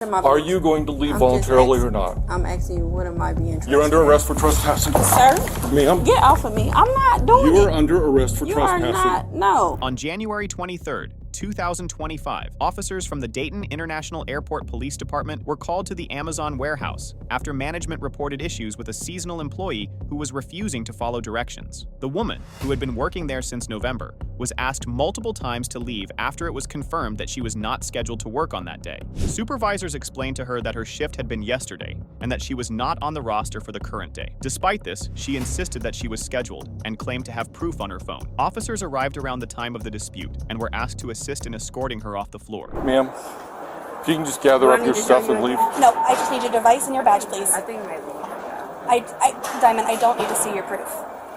Are you going to leave voluntarily or not? I'm asking you, what am I being You're under arrest for trespassing. Sir? Ma'am? Get off of me. I'm not doing it. You are under arrest for You trespassing. are not. No. On January 23rd, 2025, officers from the Dayton International Airport Police Department were called to the Amazon warehouse after management reported issues with a seasonal employee who was refusing to follow directions. The woman, who had been working there since November, was asked multiple times to leave after it was confirmed that she was not scheduled to work on that day. Supervisors explained to her that her shift had been yesterday and that she was not on the roster for the current day. Despite this, she insisted that she was scheduled and claimed to have proof on her phone. Officers arrived around the time of the dispute and were asked to assist in escorting her off the floor. Ma'am, if you can just gather up your stuff and leave. No, I just need your device and your badge, please. I think maybe. Diamond, I don't need to see your proof.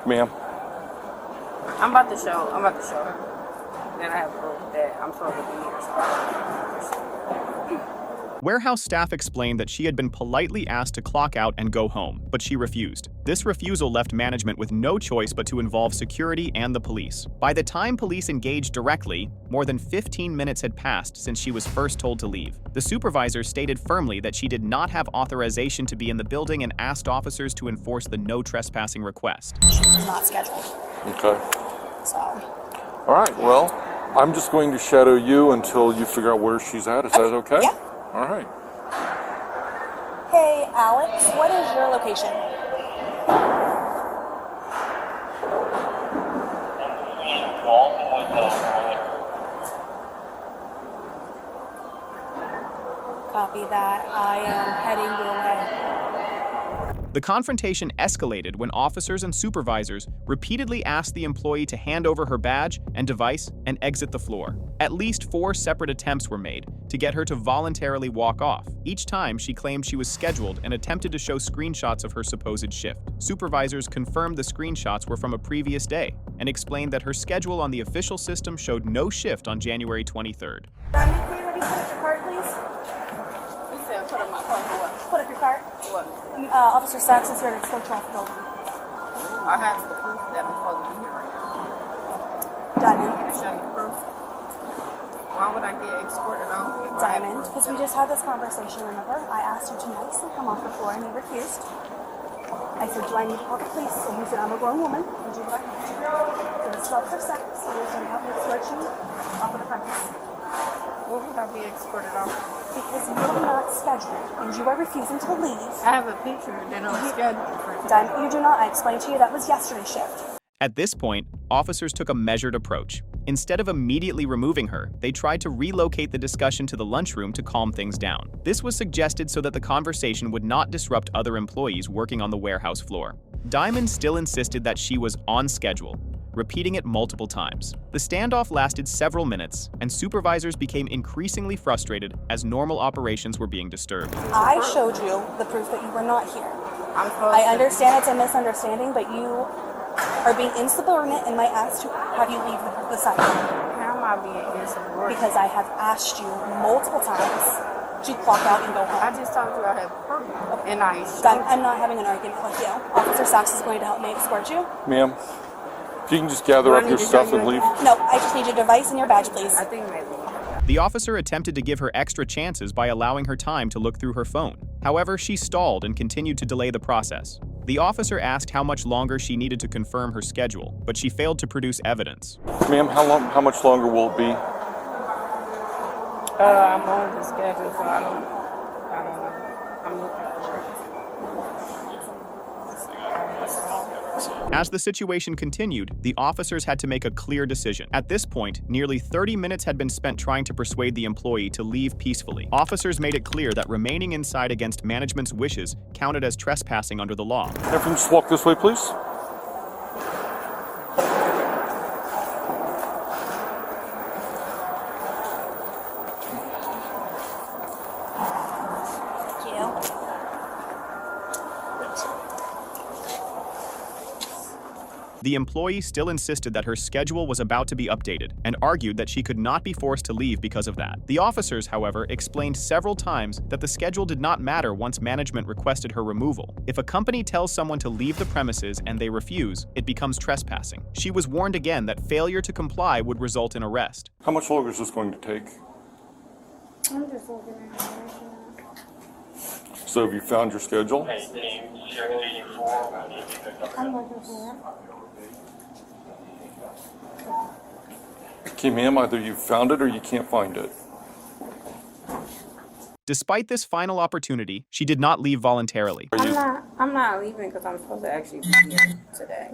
Ma'am. I'm about to show her. Then I have proof that I'm supposed to be here. Warehouse staff explained that she had been politely asked to clock out and go home, but she refused. This refusal left management with no choice but to involve security and the police. By the time police engaged directly, more than 15 minutes had passed since she was first told to leave. The supervisor stated firmly that she did not have authorization to be in the building and asked officers to enforce the no trespassing request. She was not scheduled. Okay. So. All right, well, I'm just going to shadow you until you figure out where she's at. Is that okay? Yeah. All right. Hey, Alex, what is your location? Copy that. I am heading your way. The confrontation escalated when officers and supervisors repeatedly asked the employee to hand over her badge and device and exit the floor. At least 4 separate attempts were made to get her to voluntarily walk off. Each time, she claimed she was scheduled and attempted to show screenshots of her supposed shift. Supervisors confirmed the screenshots were from a previous day and explained that her schedule on the official system showed no shift on January 23rd. Can you ready to put up your card, please? He said, put up my phone for what? Put up your card. What? Officer Sachs is here to escort you off the building. I have the proof that I'm supposed to be here right now. Diamond. Show you proof. Why would I get escorted off? Diamond, because we just had this conversation, remember? I asked you to nicely come off the floor and you refused. I said, do I need to call the police? And you said, I'm a grown woman. And you what? So this is Officer Sachs. He is going to help me escort you off of the premise. What would I be escorted off? Because you are not scheduled and you are refusing to leave. I have a picture that I'm scheduled for. Diamond, you do not. I explained to you that was yesterday's shift. At this point, officers took a measured approach. Instead of immediately removing her, they tried to relocate the discussion to the lunchroom to calm things down. This was suggested so that the conversation would not disrupt other employees working on the warehouse floor. Diamond still insisted that she was on schedule, repeating it multiple times. The standoff lasted several minutes, and supervisors became increasingly frustrated as normal operations were being disturbed. I showed you the proof that you were not here. I'm supposed I understand it's a misunderstanding, but you are being insubordinate and might ask to have you leave the site. How am I being insubordinate? Because I have asked you multiple times to clock out and go home. I just told you I have proof, and I showed I'm not having an argument with you. Officer Sachs is going to help me escort you. Ma'am, if you can just gather up your stuff and leave. No, I just need your device and your badge, please. I think maybe. The officer attempted to give her extra chances by allowing her time to look through her phone. However, she stalled and continued to delay the process. The officer asked how much longer she needed to confirm her schedule, but she failed to produce evidence. Ma'am, how much longer will it be? I'm on the schedule, so I don't know. I'm looking for it. As the situation continued, the officers had to make a clear decision. At this point, nearly 30 minutes had been spent trying to persuade the employee to leave peacefully. Officers made it clear that remaining inside against management's wishes counted as trespassing under the law. Everyone just walk this way, please. Thank you. The employee still insisted that her schedule was about to be updated and argued that she could not be forced to leave because of that. The officers, however, explained several times that the schedule did not matter once management requested her removal. If a company tells someone to leave the premises and they refuse, it becomes trespassing. She was warned again that failure to comply would result in arrest. How much longer is this going to take? I'm just looking at it. So have you found your schedule? I'm looking for it. Okay, ma'am, either you found it or you can't find it. Despite this final opportunity, she did not leave voluntarily. I'm not leaving because I'm supposed to actually be here today.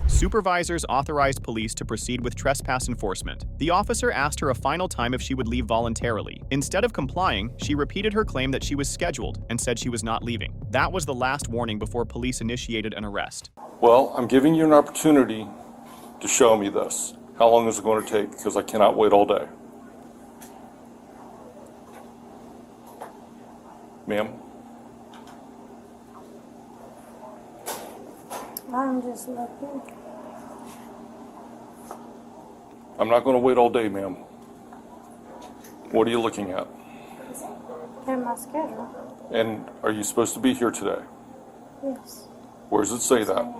Supervisors authorized police to proceed with trespass enforcement. The officer asked her a final time if she would leave voluntarily. Instead of complying, she repeated her claim that she was scheduled and said she was not leaving. That was the last warning before police initiated an arrest. Well, I'm giving you an opportunity to show me this. How long is it going to take? Because I cannot wait all day. Ma'am? I'm just looking. I'm not going to wait all day, ma'am. What are you looking at? In my schedule. And are you supposed to be here today? Yes. Where does it say that?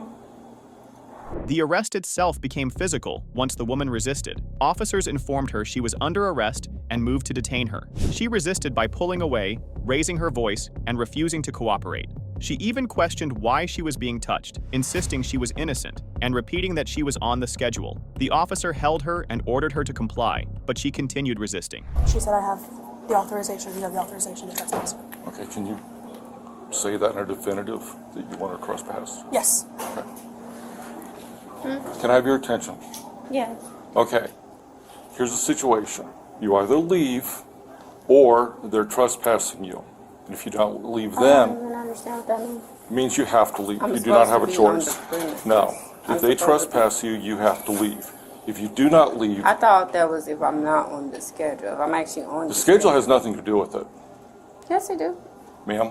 The arrest itself became physical once the woman resisted. Officers informed her she was under arrest and moved to detain her. She resisted by pulling away, raising her voice, and refusing to cooperate. She even questioned why she was being touched, insisting she was innocent, and repeating that she was on the schedule. The officer held her and ordered her to comply, but she continued resisting. She said, I have the authorization. You have the authorization to trespass. Okay, can you say that in a definitive that you want to trespass? Yes. Okay. Can I have your attention? Yes. Okay. Here's the situation. You either leave or they're trespassing you. And if you don't leave I then, don't even understand what that means. it means you have to leave. I'm You do not supposed have to a be on choice. the premises. No. I'm If they supposed to be. trespass you, you have to leave. If you do not leave, I thought that was if I'm not on the schedule. If I'm actually on the schedule has nothing to do with it. Yes, they do. Ma'am,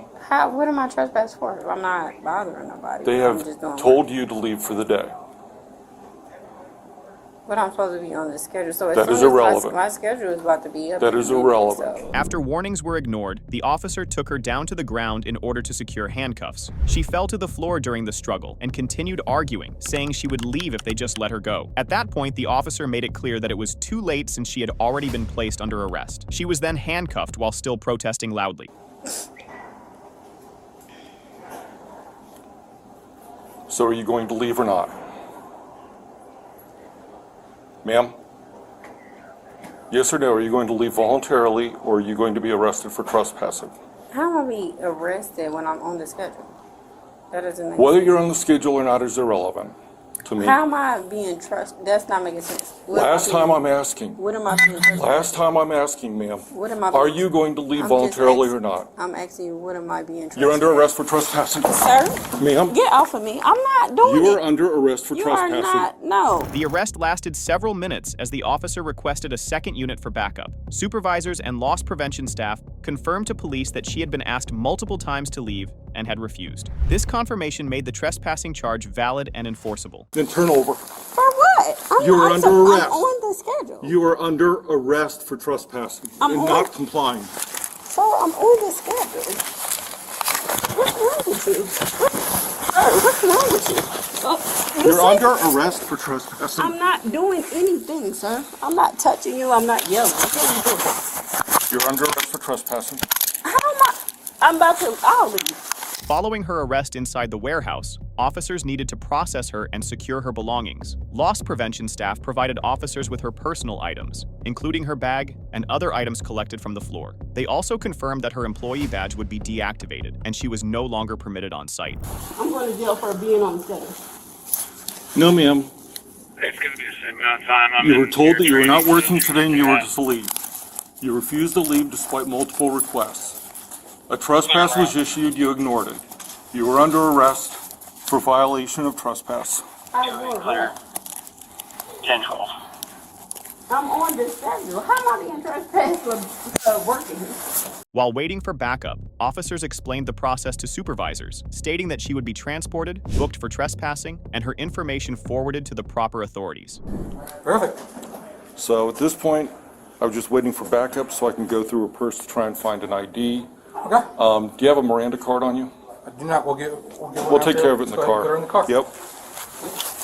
What am I trespassing for? If I'm not bothering nobody. they I'm have just doing told you to leave for the day. But I'm supposed to be on the schedule. So as That soon is as irrelevant. my schedule is about to be up. That is anyway, irrelevant. so- After warnings were ignored, the officer took her down to the ground in order to secure handcuffs. She fell to the floor during the struggle and continued arguing, saying she would leave if they just let her go. At that point, the officer made it clear that it was too late since she had already been placed under arrest. She was then handcuffed while still protesting loudly. So are you going to leave or not? Ma'am? Yes or no, are you going to leave voluntarily or are you going to be arrested for trespassing? How am I be arrested when I'm on the schedule? That doesn't make Whether sense. you're on the schedule or not is irrelevant to me. How am I being trusted? That's not making sense. Last time I'm asking. What am I being trusted? Last time I'm asking, ma'am. What am I Are being- you going to leave I'm just voluntarily asking- or not? I'm asking you, what am I being trusted? You're under arrest for trespassing. Sir, Ma'am, get off of me. I'm not doing you it. are under arrest for You are trespassing. not. No. The arrest lasted several minutes as the officer requested a second unit for backup. Supervisors and loss prevention staff confirmed to police that she had been asked multiple times to leave and had refused. This confirmation made the trespassing charge valid and enforceable. Then turn over. For what? You're under arrest. I'm on the schedule. You are under arrest for trespassing I'm and on- not complying. So I'm on the schedule. What's wrong with you? What's wrong with you? You're under arrest for trespassing. I'm not doing anything, sir. I'm not touching you. I'm not yelling. What are you doing? You're under arrest for trespassing. How am I? I'm about to. I'll leave. Following her arrest inside the warehouse, officers needed to process her and secure her belongings. Loss prevention staff provided officers with her personal items, including her bag and other items collected from the floor. They also confirmed that her employee badge would be deactivated and she was no longer permitted on site. I'm going to jail for being on the schedule. No, ma'am. It's going to be the same amount of time. You were told that you were not working today and you were to leave. You refused to leave despite multiple requests. A trespass was issued, you ignored it. You were under arrest for violation of trespass. I will. Clear. 10-12. I'm on the schedule. How am I being trespassed for working? While waiting for backup, officers explained the process to supervisors, stating that she would be transported, booked for trespassing, and her information forwarded to the proper authorities. Perfect. So at this point, I was just waiting for backup so I can go through her purse to try and find an ID. Okay. Do you have a Miranda card on you? I do not. We'll get one We'll out take there. care of it in the Let's go ahead car. and put her in the car. Yep.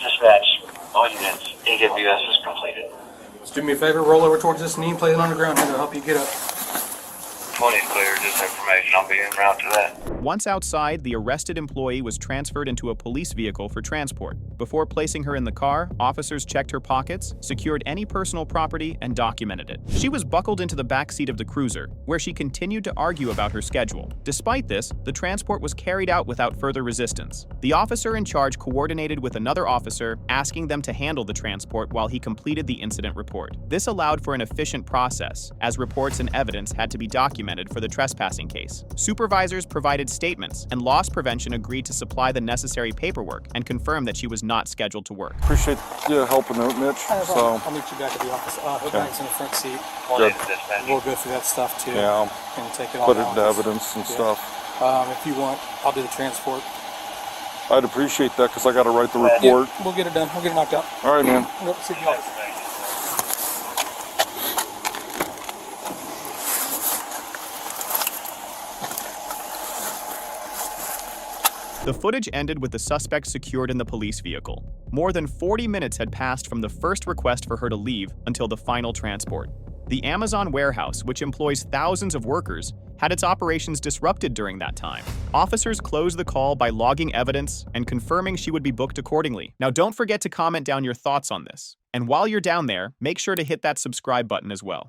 Dispatch, all units, AWS is completed. Let's do me a favor, roll over towards this knee and place it on the ground here to help you get up. 20's clear, just information. I'll be en route to that. Once outside, the arrested employee was transferred into a police vehicle for transport. Before placing her in the car, officers checked her pockets, secured any personal property, and documented it. She was buckled into the back seat of the cruiser, where she continued to argue about her schedule. Despite this, the transport was carried out without further resistance. The officer in charge coordinated with another officer, asking them to handle the transport while he completed the incident report. This allowed for an efficient process, as reports and evidence had to be documented for the trespassing case. Supervisors provided statements, and loss prevention agreed to supply the necessary paperwork and confirm that she was not scheduled to work. Appreciate you helping out, Mitch. I'll meet you back at the office. Her bag's in the front seat. Good. We'll go through that stuff too. Yeah, And take it all put it down. into evidence and stuff. If you want, I'll do the transport. I'd appreciate that because I got to write the report. We'll get it done. We'll get it knocked out. All right, man. Yep, see you guys. The footage ended with the suspect secured in the police vehicle. More than 40 minutes had passed from the first request for her to leave until the final transport. The Amazon warehouse, which employs thousands of workers, had its operations disrupted during that time. Officers closed the call by logging evidence and confirming she would be booked accordingly. Now, don't forget to comment down your thoughts on this. And while you're down there, make sure to hit that subscribe button as well.